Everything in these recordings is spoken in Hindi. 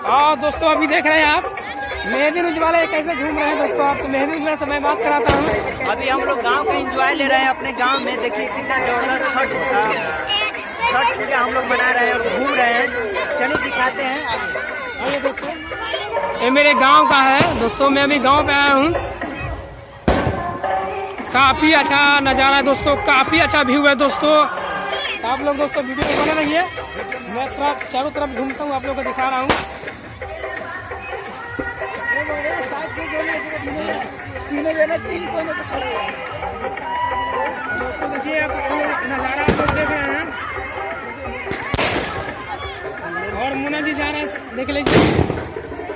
और दोस्तों अभी देख रहे हैं आप मेहंदी लूज वाले कैसे घूम रहे हैं। दोस्तों आपसे मेहंदी लूज वाले से मैं बात कराता हूँ। अभी हम लोग गांव का एंजॉय ले रहे हैं अपने गांव में। देखिए कितना जबरदस्त छठ पूजा हम लोग मना रहे हैं और घूम रहे हैं। चलिए दिखाते हैं आइए दोस्तों, ये मेरे गांव का है दोस्तों। मैं अभी गांव पे आया हूँ। काफी अच्छा नज़ारा है दोस्तों, काफी अच्छा व्यू है दोस्तों। आप लोग दोस्तों वीडियो में बने रहिए। मैं चारों तरफ घूमता हूँ, आप लोगों को दिखा रहा हूँ। देखिए नज़ारा आप लोग देख रहे हैं और मुन्ना जी जा रहे हैं। देख लीजिए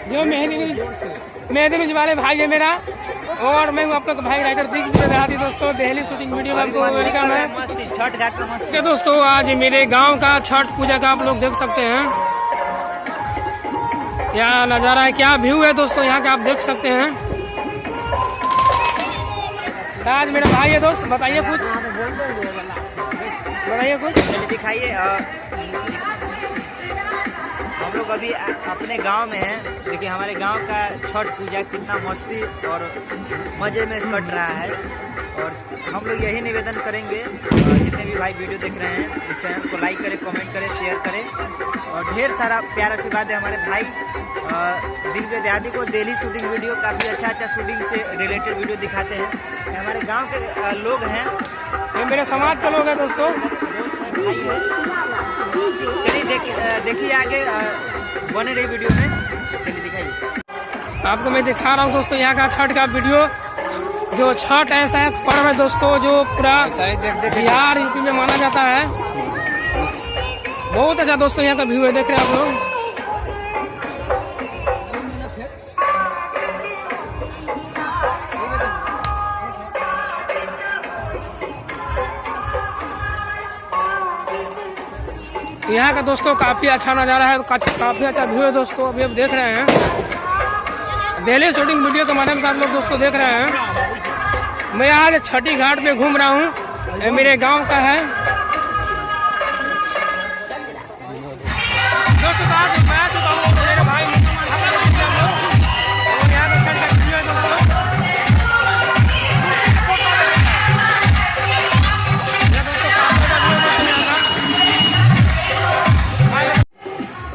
जो मेहंदी लूज वाले भाई है मेरा, और मैं हूँ आप लोग भाई राइटर दिखाती दोस्तों। डेली शूटिंग वीडियो में आपको वेलकम है। छठ घाट पर मस्त दोस्तों आज मेरे गांव का छठ पूजा का आप लोग देख सकते हैं। क्या नज़ारा है, क्या व्यू है दोस्तों यहाँ का, आप देख सकते हैं। आज मेरा भाई है दोस्त, बताइए कुछ, बताइए कुछ। चलिए दिखाइए। हम लोग अभी अपने गांव में हैं। देखिए हमारे गांव का छठ पूजा कितना मस्ती और मज़े में कट रहा है। और हम लोग यही निवेदन करेंगे जितने भी भाई वीडियो देख रहे हैं, इस चैनल को लाइक करें, कमेंट करें, शेयर करें और ढेर सारा प्यार आशीर्वाद है हमारे भाई दिव्य दयादी को। डेली शूटिंग वीडियो काफ़ी अच्छा शूटिंग से रिलेटेड वीडियो दिखाते हैं। हमारे गाँव के लोग हैं, ये मेरे समाज के लोग हैं दोस्तों। भाई है। चलिए देखिए आगे बने रही वीडियो में। चलिए दिखाइए आपको मैं दिखा रहा हूँ दोस्तों यहाँ का छठ का वीडियो। जो छठ ऐसा है पर्व है दोस्तों जो पूरा बिहार यूपी में माना जाता है। बहुत अच्छा दोस्तों यहाँ का व्यू है, देख रहे हैं आप लोग। यहाँ का दोस्तों काफी अच्छा नज़ारा है, काफी अच्छा व्यू है दोस्तों। अभी आप देख रहे हैं डेली शूटिंग वीडियो के माध्यम से आप लोग दोस्तों देख रहे हैं। मैं आज छठी घाट पे घूम रहा हूँ, ये मेरे गांव का है दोस्तों। आज मैं आ चुका हूँ मेरे भाई और यहाँ पे छठ का व्यू है दोस्तों।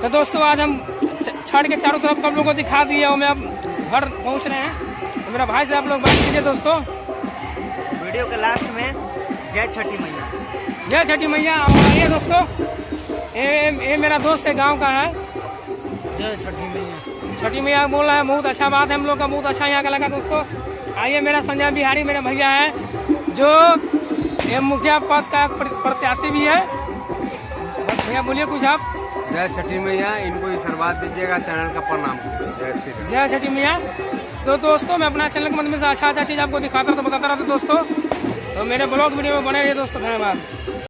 तो दोस्तों आज हम छठ के चारों तरफ कपड़ों को दिखा दिए और मैं अब घर पहुंच रहे हैं। तो मेरा भाई से आप लोग बात कीजिए दोस्तों। वीडियो के लास्ट में जय छठी मैया, जय छठी मैया। आइए दोस्तों, ये मेरा दोस्त है गांव का है। जय छठी मैया, छठी मैया बोल रहा है। बहुत अच्छा बात है, हम लोग का बहुत अच्छा यहाँ का लगा दोस्तों। आइए मेरा संजय बिहारी मेरा भैया है जो ये मुखिया पद का प्रत्याशी भी है। भैया बोलिए कुछ आप। जय छठी मैया, इनको आशीर्वाद दीजिएगा, चैनल का प्रणाम। जय छठी मैया। तो दोस्तों मैं अपना चैनल के माध्यम से अच्छा चीज़ आपको दिखाता रहता, बताता रहता दोस्तों। तो मेरे ब्लॉग वीडियो में बने रहिए दोस्तों। धन्यवाद।